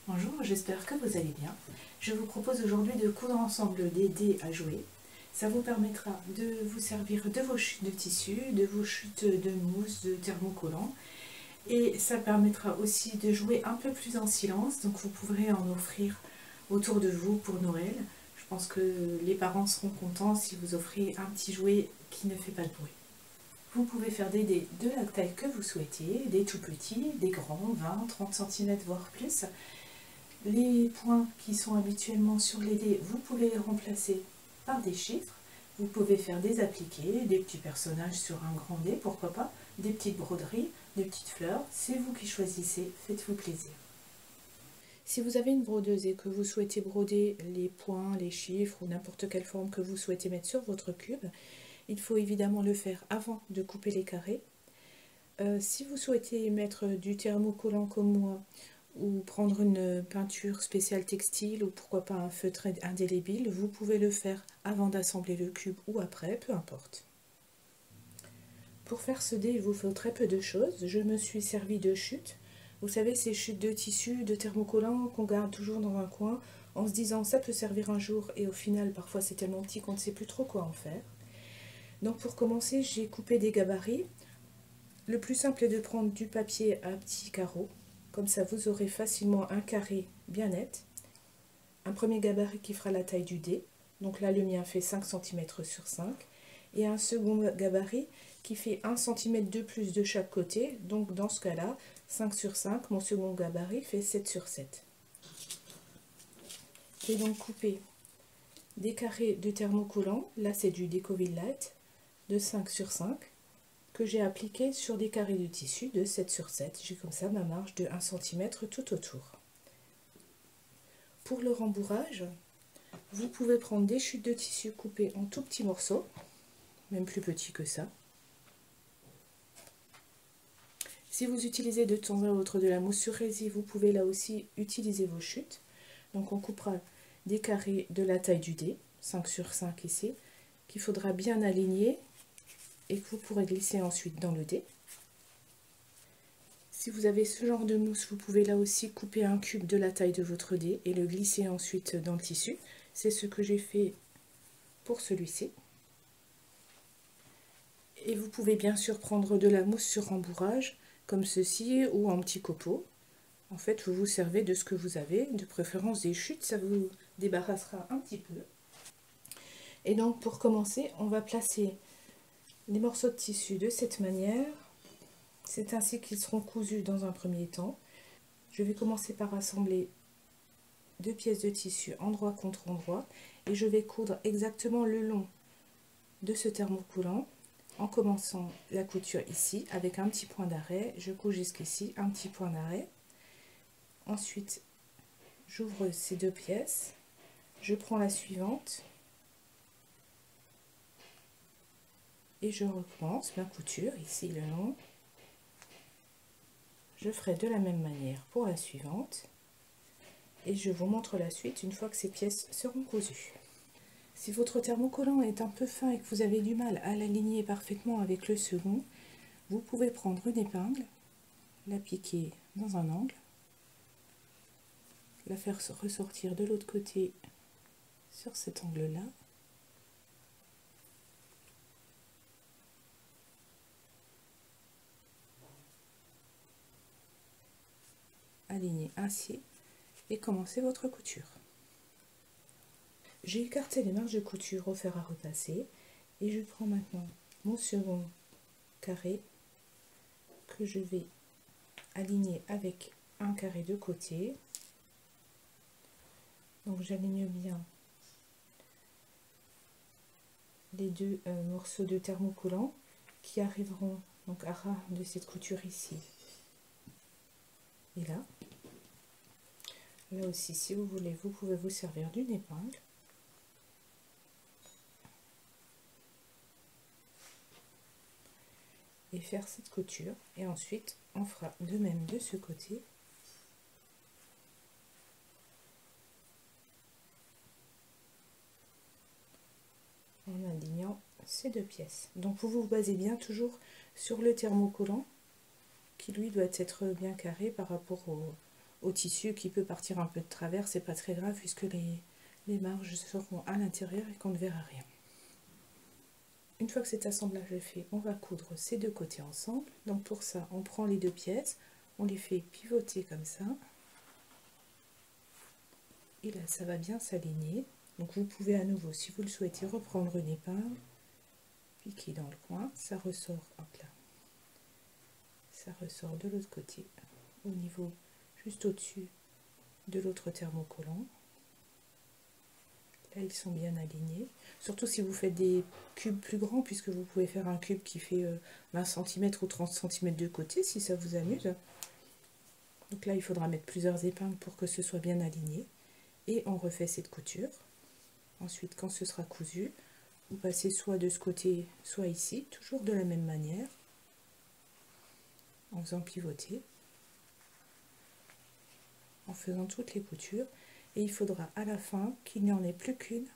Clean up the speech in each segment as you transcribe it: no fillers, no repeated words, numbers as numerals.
Bonjour, j'espère que vous allez bien. Je vous propose aujourd'hui de coudre ensemble des dés à jouer. Ça vous permettra de vous servir de vos chutes de tissu, de vos chutes de mousse, de thermocollants. Et ça permettra aussi de jouer un peu plus en silence, donc vous pourrez en offrir autour de vous pour Noël. Je pense que les parents seront contents si vous offrez un petit jouet qui ne fait pas de bruit. Vous pouvez faire des dés de la taille que vous souhaitez, des tout petits, des grands, 20, 30 cm voire plus. Les points qui sont habituellement sur les dés, vous pouvez les remplacer par des chiffres. Vous pouvez faire des appliqués, des petits personnages sur un grand dé, pourquoi pas, des petites broderies, des petites fleurs. C'est vous qui choisissez, faites-vous plaisir. Si vous avez une brodeuse et que vous souhaitez broder les points, les chiffres ou n'importe quelle forme que vous souhaitez mettre sur votre cube, il faut évidemment le faire avant de couper les carrés. Si vous souhaitez mettre du thermocollant comme moi, ou prendre une peinture spéciale textile, ou pourquoi pas un feutre indélébile, vous pouvez le faire avant d'assembler le cube ou après, peu importe. Pour faire ce dé, il vous faut très peu de choses. Je me suis servi de chutes. Vous savez, ces chutes de tissu, de thermocollant qu'on garde toujours dans un coin, en se disant ça peut servir un jour, et au final, parfois c'est tellement petit qu'on ne sait plus trop quoi en faire. Donc pour commencer, j'ai coupé des gabarits. Le plus simple est de prendre du papier à petits carreaux. Comme ça, vous aurez facilement un carré bien net. Un premier gabarit qui fera la taille du dé. Donc là, le mien fait 5 cm sur 5. Et un second gabarit qui fait 1 cm de plus de chaque côté. Donc dans ce cas-là, 5 sur 5, mon second gabarit fait 7 sur 7. J'ai donc coupé des carrés de thermocollant. Là, c'est du Decovil Light de 5 sur 5. Que j'ai appliqué sur des carrés de tissu de 7 sur 7. J'ai comme ça ma marge de 1 cm tout autour. Pour le rembourrage, vous pouvez prendre des chutes de tissu coupées en tout petits morceaux, même plus petits que ça. Si vous utilisez de temps à autre de la mousse sur résine, vous pouvez là aussi utiliser vos chutes. Donc on coupera des carrés de la taille du dé, 5 sur 5 ici, qu'il faudra bien aligner et que vous pourrez glisser ensuite dans le dé. Si vous avez ce genre de mousse, vous pouvez là aussi couper un cube de la taille de votre dé et le glisser ensuite dans le tissu. C'est ce que j'ai fait pour celui-ci. Et vous pouvez bien sûr prendre de la mousse sur rembourrage, comme ceci, ou en petits copeaux. En fait, vous vous servez de ce que vous avez, de préférence des chutes, ça vous débarrassera un petit peu. Et donc pour commencer, on va placer les morceaux de tissu de cette manière. C'est ainsi qu'ils seront cousus dans un premier temps. Je vais commencer par assembler 2 pièces de tissu endroit contre endroit et je vais coudre exactement le long de ce thermocollant en commençant la couture ici avec un petit point d'arrêt. Je couds jusqu'ici, un petit point d'arrêt. Ensuite, j'ouvre ces 2 pièces, je prends la suivante et je recommence ma couture ici le long. Je ferai de la même manière pour la suivante et je vous montre la suite une fois que ces pièces seront cousues. Si votre thermocollant est un peu fin et que vous avez du mal à l'aligner parfaitement avec le second, vous pouvez prendre une épingle, la piquer dans un angle, la faire ressortir de l'autre côté sur cet angle-là, aligner ainsi et commencer votre couture. J'ai écarté les marges de couture au fer à repasser et je prends maintenant mon second carré que je vais aligner avec un carré de côté. Donc j'aligne bien les 2 morceaux de thermocollant qui arriveront donc à ras de cette couture ici et là. Là aussi, si vous voulez, vous pouvez vous servir d'une épingle. Et faire cette couture. Et ensuite, on fera de même de ce côté. En alignant ces 2 pièces. Donc vous vous basez bien toujours sur le thermocollant qui lui doit être bien carré par rapport au tissu qui peut partir un peu de travers, c'est pas très grave puisque les marges seront à l'intérieur et qu'on ne verra rien. Une fois que cet assemblage est fait, on va coudre ces deux côtés ensemble. Donc pour ça, on prend les deux pièces, on les fait pivoter comme ça. Et là, ça va bien s'aligner. Donc vous pouvez à nouveau, si vous le souhaitez, reprendre une épingle, piquer dans le coin, ça ressort, hop là. Ça ressort de l'autre côté, au niveau juste au-dessus de l'autre thermocollant. Là, ils sont bien alignés. Surtout si vous faites des cubes plus grands, puisque vous pouvez faire un cube qui fait 20 cm ou 30 cm de côté, si ça vous amuse. Donc là, il faudra mettre plusieurs épingles pour que ce soit bien aligné. Et on refait cette couture. Ensuite, quand ce sera cousu, vous passez soit de ce côté, soit ici, toujours de la même manière, en faisant pivoter, en faisant toutes les coutures. Et il faudra à la fin qu'il n'y en ait plus qu'une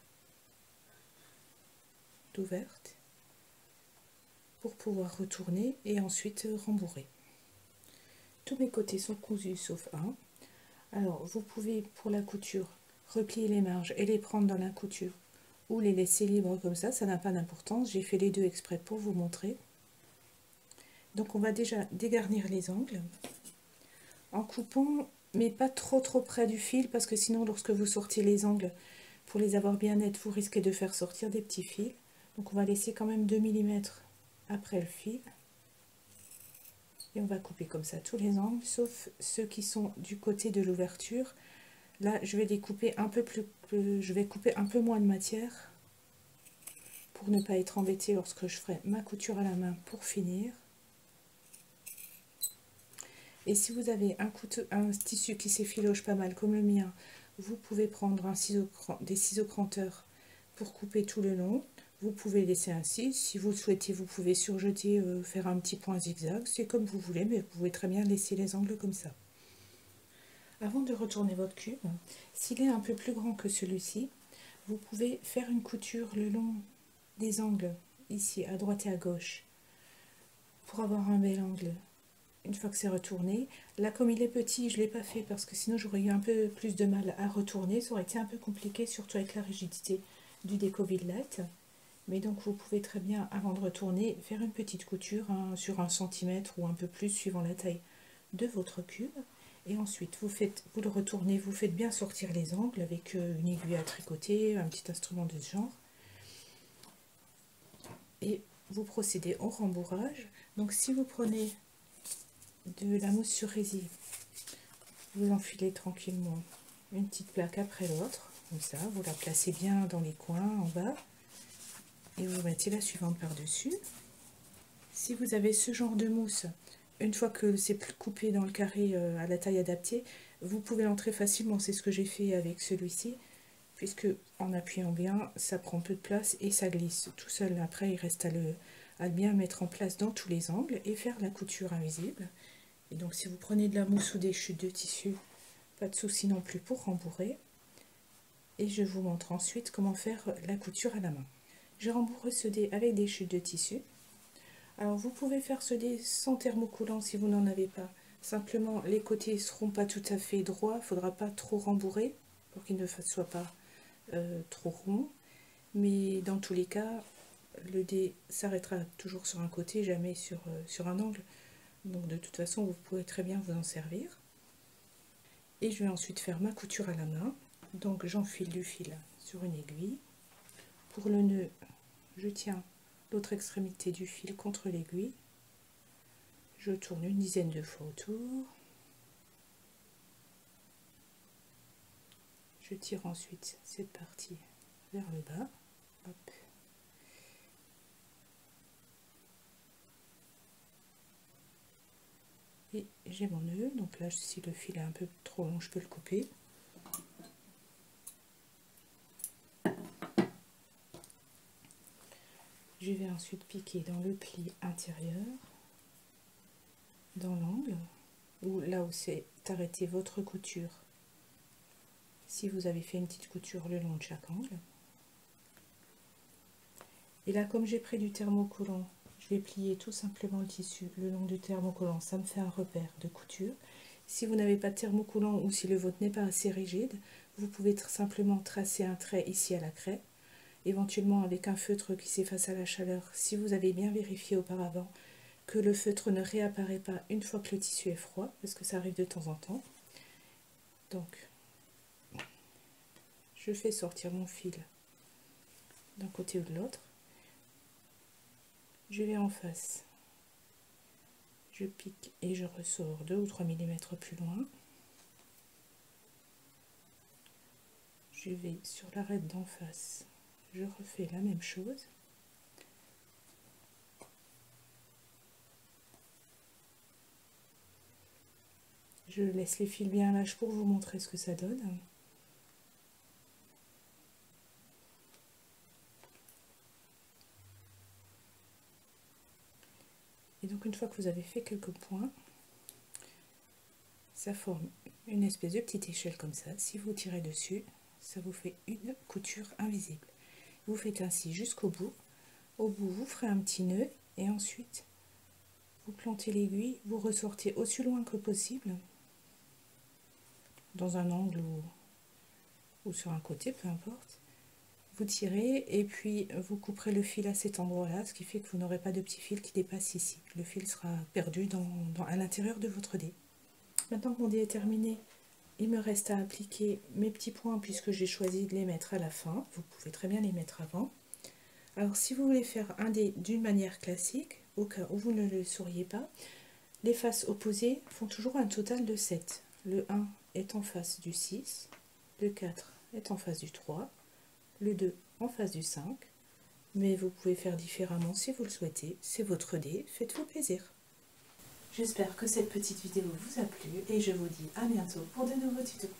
d'ouverte pour pouvoir retourner et ensuite rembourrer. Tous mes côtés sont cousus sauf un. Alors vous pouvez pour la couture replier les marges et les prendre dans la couture ou les laisser libres comme ça n'a pas d'importance. J'ai fait les deux exprès pour vous montrer. Donc on va déjà dégarnir les angles en coupant, mais pas trop près du fil, parce que sinon lorsque vous sortez les angles, pour les avoir bien nets, vous risquez de faire sortir des petits fils. Donc on va laisser quand même 2 mm après le fil. Et on va couper comme ça tous les angles, sauf ceux qui sont du côté de l'ouverture. Là, je vais les couper un peu je vais couper un peu moins de matière pour ne pas être embêtée lorsque je ferai ma couture à la main pour finir. Et si vous avez un tissu qui s'effiloche pas mal comme le mien, vous pouvez prendre des ciseaux cranteurs pour couper tout le long. Vous pouvez laisser ainsi. Si vous le souhaitez, vous pouvez surjeter, faire un petit point zigzag. C'est comme vous voulez, mais vous pouvez très bien laisser les angles comme ça. Avant de retourner votre cube, s'il est un peu plus grand que celui-ci, vous pouvez faire une couture le long des angles, ici à droite et à gauche, pour avoir un bel angle. Une fois que c'est retourné, là comme il est petit, je ne l'ai pas fait parce que sinon j'aurais eu un peu plus de mal à retourner, ça aurait été un peu compliqué, surtout avec la rigidité du déco-Vignette. Mais donc vous pouvez très bien, avant de retourner, faire une petite couture sur 1 cm ou un peu plus suivant la taille de votre cube. Et ensuite vous le retournez, vous faites bien sortir les angles avec une aiguille à tricoter, un petit instrument de ce genre. Et vous procédez au rembourrage. Donc si vous prenez de la mousse sur résine, vous enfilez tranquillement une petite plaque après l'autre, comme ça, vous la placez bien dans les coins en bas et vous mettez la suivante par dessus. Si vous avez ce genre de mousse, une fois que c'est coupé dans le carré à la taille adaptée, vous pouvez l'entrer facilement, c'est ce que j'ai fait avec celui-ci, puisque en appuyant bien, ça prend peu de place et ça glisse tout seul. Après, il reste à bien mettre en place dans tous les angles et faire la couture invisible. Et donc si vous prenez de la mousse ou des chutes de tissu, pas de souci non plus pour rembourrer. Et je vous montre ensuite comment faire la couture à la main. Je rembourre ce dé avec des chutes de tissu. Alors vous pouvez faire ce dé sans thermocoulant si vous n'en avez pas. Simplement les côtés ne seront pas tout à fait droits, il ne faudra pas trop rembourrer pour qu'ils ne soient pas trop ronds. Mais dans tous les cas, le dé s'arrêtera toujours sur un côté, jamais sur un angle. Donc de toute façon, vous pouvez très bien vous en servir. Et je vais ensuite faire ma couture à la main. Donc j'enfile du fil sur une aiguille. Pour le nœud, je tiens l'autre extrémité du fil contre l'aiguille. Je tourne une dizaine de fois autour. Je tire ensuite cette partie vers le bas. Hop. Et j'ai mon nœud, donc là si le fil est un peu trop long, je peux le couper. Je vais ensuite piquer dans le pli intérieur, dans l'angle, ou là où c'est arrêté votre couture, si vous avez fait une petite couture le long de chaque angle. Et là, comme j'ai pris du thermocollant, je vais plier tout simplement le tissu le long du thermocollant, ça me fait un repère de couture. Si vous n'avez pas de thermocoulant ou si le vôtre n'est pas assez rigide, vous pouvez simplement tracer un trait ici à la craie, éventuellement avec un feutre qui s'efface à la chaleur si vous avez bien vérifié auparavant que le feutre ne réapparaît pas une fois que le tissu est froid, parce que ça arrive de temps en temps. Donc, je fais sortir mon fil d'un côté ou de l'autre. Je vais en face. Je pique et je ressors 2 ou 3 mm plus loin. Je vais sur l'arête d'en face. Je refais la même chose. Je laisse les fils bien lâches pour vous montrer ce que ça donne. Et donc une fois que vous avez fait quelques points, ça forme une espèce de petite échelle comme ça. Si vous tirez dessus, ça vous fait une couture invisible. Vous faites ainsi jusqu'au bout. Au bout, vous ferez un petit nœud et ensuite, vous plantez l'aiguille, vous ressortez aussi loin que possible, dans un angle ou sur un côté, peu importe. Vous tirez et puis vous couperez le fil à cet endroit-là, ce qui fait que vous n'aurez pas de petit fil qui dépasse ici. Le fil sera perdu à l'intérieur de votre dé. Maintenant que mon dé est terminé, il me reste à appliquer mes petits points puisque j'ai choisi de les mettre à la fin. Vous pouvez très bien les mettre avant. Alors si vous voulez faire un dé d'une manière classique, au cas où vous ne le sauriez pas, les faces opposées font toujours un total de 7. Le 1 est en face du 6, le 4 est en face du 3, le 2 en face du 5, mais vous pouvez faire différemment si vous le souhaitez, c'est votre dé, faites-vous plaisir. J'espère que cette petite vidéo vous a plu et je vous dis à bientôt pour de nouveaux tutos.